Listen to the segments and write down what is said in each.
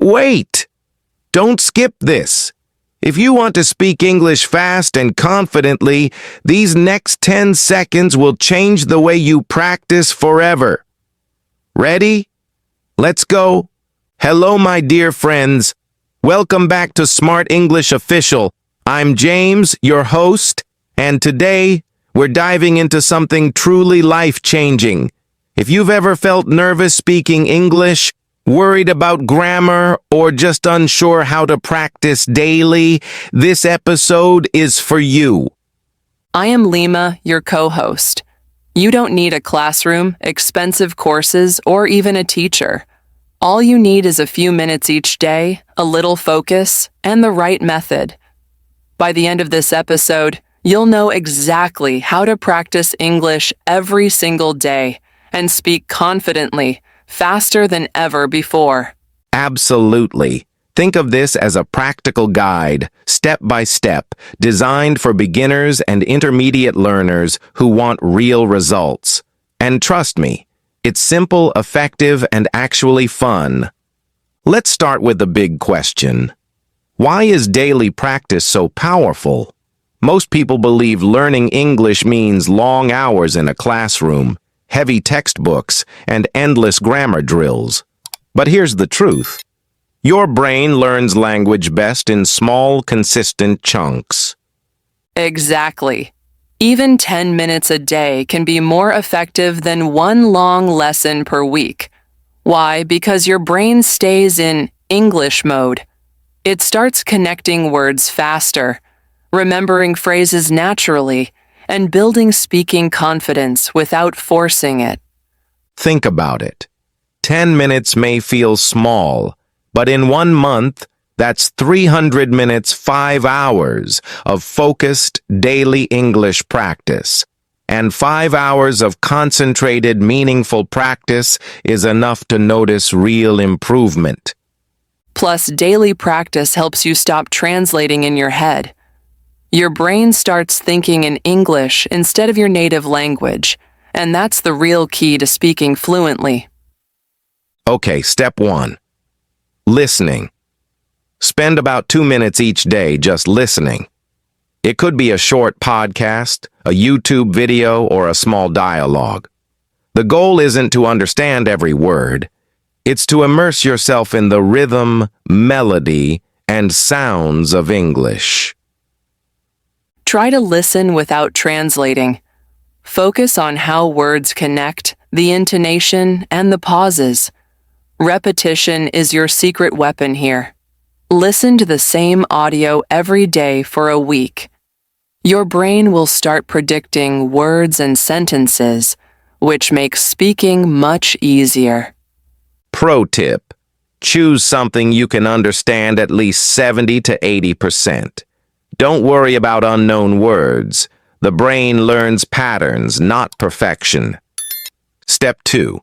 Wait! Don't skip this. If you want to speak English fast and confidently, these next 10 seconds will change the way you practice forever. Ready? Let's go. Hello, my dear friends. Welcome back to Smart English Official. I'm James, your host, and today we're diving into something truly life-changing. If you've ever felt nervous speaking English, worried about grammar, or just unsure how to practice daily, this episode is for you. I am Lima, your co-host. You don't need a classroom, expensive courses, or even a teacher. All you need is a few minutes each day, a little focus, and the right method. By the end of this episode, you'll know exactly how to practice English every single day and speak confidently, faster than ever before. Absolutely. Think of this as a practical guide, step by step, designed for beginners and intermediate learners who want real results. And trust me, it's simple, effective, and actually fun. Let's start with the big question. Why is daily practice so powerful? Most people believe learning English means long hours in a classroom, heavy textbooks, and endless grammar drills. But here's the truth. Your brain learns language best in small, consistent chunks. Exactly. Even 10 minutes a day can be more effective than one long lesson per week. Why? Because your brain stays in English mode. It starts connecting words faster, remembering phrases naturally, and building speaking confidence without forcing it. Think about it. 10 minutes may feel small, but in 1 month, that's 300 minutes, 5 hours of focused daily English practice. And 5 hours of concentrated, meaningful practice is enough to notice real improvement. Plus, daily practice helps you stop translating in your head. Your brain starts thinking in English instead of your native language, and that's the real key to speaking fluently. Okay, step 1. Listening. Spend about 2 minutes each day just listening. It could be a short podcast, a YouTube video, or a small dialogue. The goal isn't to understand every word. It's to immerse yourself in the rhythm, melody, and sounds of English. Try to listen without translating. Focus on how words connect, the intonation, and the pauses. Repetition is your secret weapon here. Listen to the same audio every day for a week. Your brain will start predicting words and sentences, which makes speaking much easier. Pro tip: choose something you can understand at least 70 to 80%. Don't worry about unknown words. The brain learns patterns, not perfection. Step 2.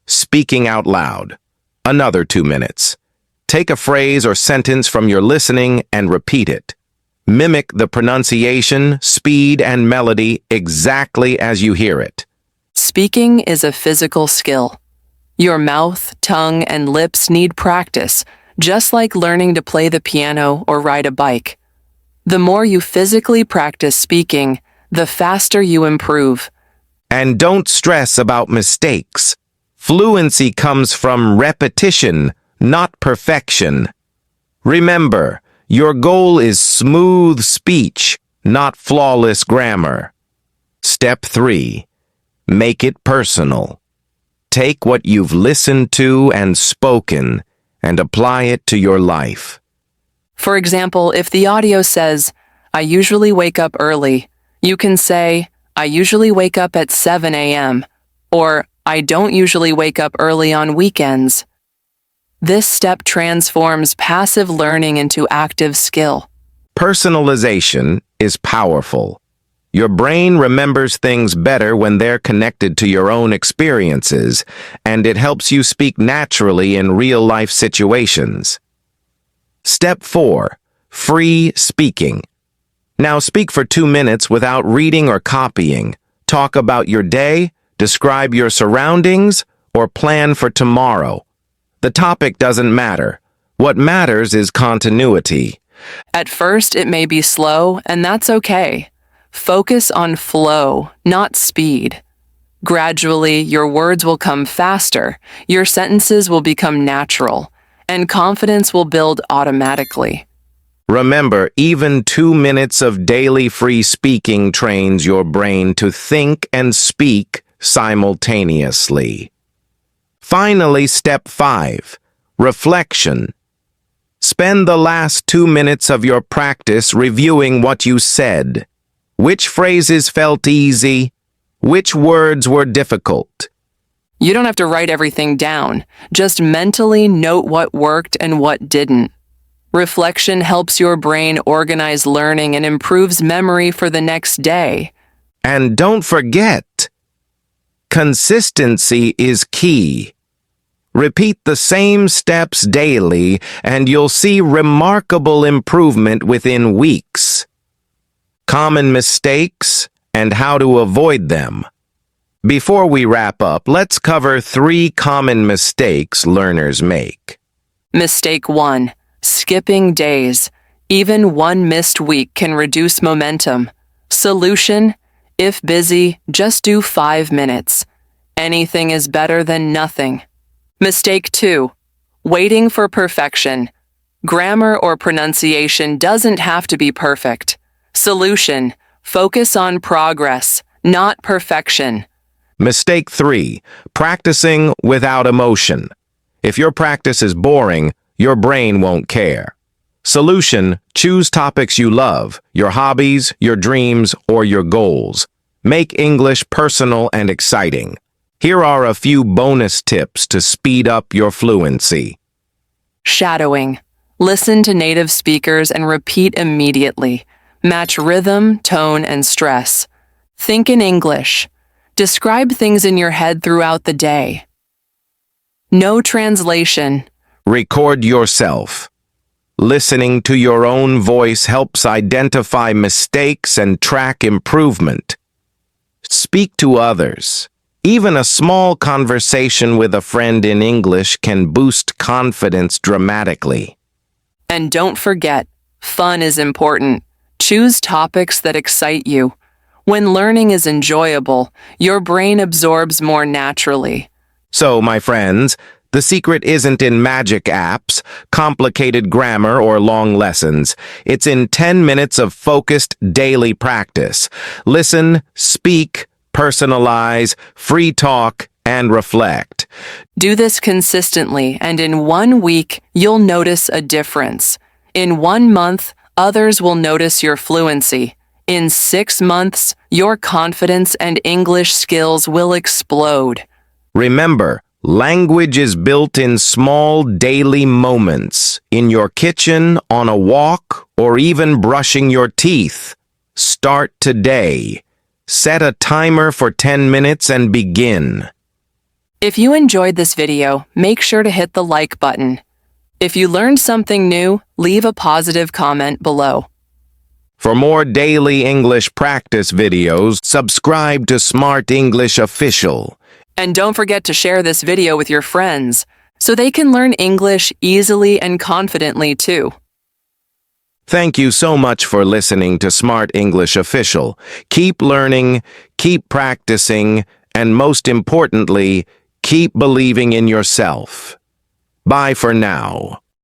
Speaking out loud. Another 2 minutes. Take a phrase or sentence from your listening and repeat it. Mimic the pronunciation, speed, and melody exactly as you hear it. Speaking is a physical skill. Your mouth, tongue, and lips need practice, just like learning to play the piano or ride a bike. The more you physically practice speaking, the faster you improve. And don't stress about mistakes. Fluency comes from repetition, not perfection. Remember, your goal is smooth speech, not flawless grammar. Step 3. Make it personal. Take what you've listened to and spoken and apply it to your life. For example, if the audio says, "I usually wake up early," you can say, "I usually wake up at 7 a.m." or "I don't usually wake up early on weekends." This step transforms passive learning into active skill. Personalization is powerful. Your brain remembers things better when they're connected to your own experiences, and it helps you speak naturally in real-life situations. Step 4. Free speaking. Now speak for 2 minutes without reading or copying. Talk about your day, describe your surroundings, or plan for tomorrow. The topic doesn't matter. What matters is continuity. At first, it may be slow, and that's okay. Focus on flow, not speed. Gradually, your words will come faster, your sentences will become natural, and confidence will build automatically. Remember, even 2 minutes of daily free speaking trains your brain to think and speak simultaneously. Finally, step 5, reflection. Spend the last 2 minutes of your practice reviewing what you said. Which phrases felt easy? Which words were difficult? You don't have to write everything down. Just mentally note what worked and what didn't. Reflection helps your brain organize learning and improves memory for the next day. And don't forget, consistency is key. Repeat the same steps daily, and you'll see remarkable improvement within weeks. Common mistakes and how to avoid them. Before we wrap up, let's cover 3 common mistakes learners make. Mistake 1. Skipping days. Even one missed week can reduce momentum. Solution: if busy, just do 5 minutes. Anything is better than nothing. Mistake 2. Waiting for perfection. Grammar or pronunciation doesn't have to be perfect. Solution: focus on progress, not perfection. Mistake 3. Practicing without emotion. If your practice is boring, your brain won't care. Solution: choose topics you love, your hobbies, your dreams, or your goals. Make English personal and exciting. Here are a few bonus tips to speed up your fluency. Shadowing. Listen to native speakers and repeat immediately. Match rhythm, tone, and stress. Think in English. Describe things in your head throughout the day. No translation. Record yourself. Listening to your own voice helps identify mistakes and track improvement. Speak to others. Even a small conversation with a friend in English can boost confidence dramatically. And don't forget, fun is important. Choose topics that excite you. When learning is enjoyable, your brain absorbs more naturally. So, my friends, the secret isn't in magic apps, complicated grammar, or long lessons. It's in 10 minutes of focused daily practice. Listen, speak, personalize, free talk, and reflect. Do this consistently, and in 1 week, you'll notice a difference. In 1 month, others will notice your fluency. In 6 months, your confidence and English skills will explode. Remember, language is built in small daily moments, in your kitchen, on a walk, or even brushing your teeth. Start today. Set a timer for 10 minutes and begin. If you enjoyed this video, make sure to hit the like button. If you learned something new, leave a positive comment below. For more daily English practice videos, subscribe to Smart English Official. And don't forget to share this video with your friends so they can learn English easily and confidently too. Thank you so much for listening to Smart English Official. Keep learning, keep practicing, and most importantly, keep believing in yourself. Bye for now.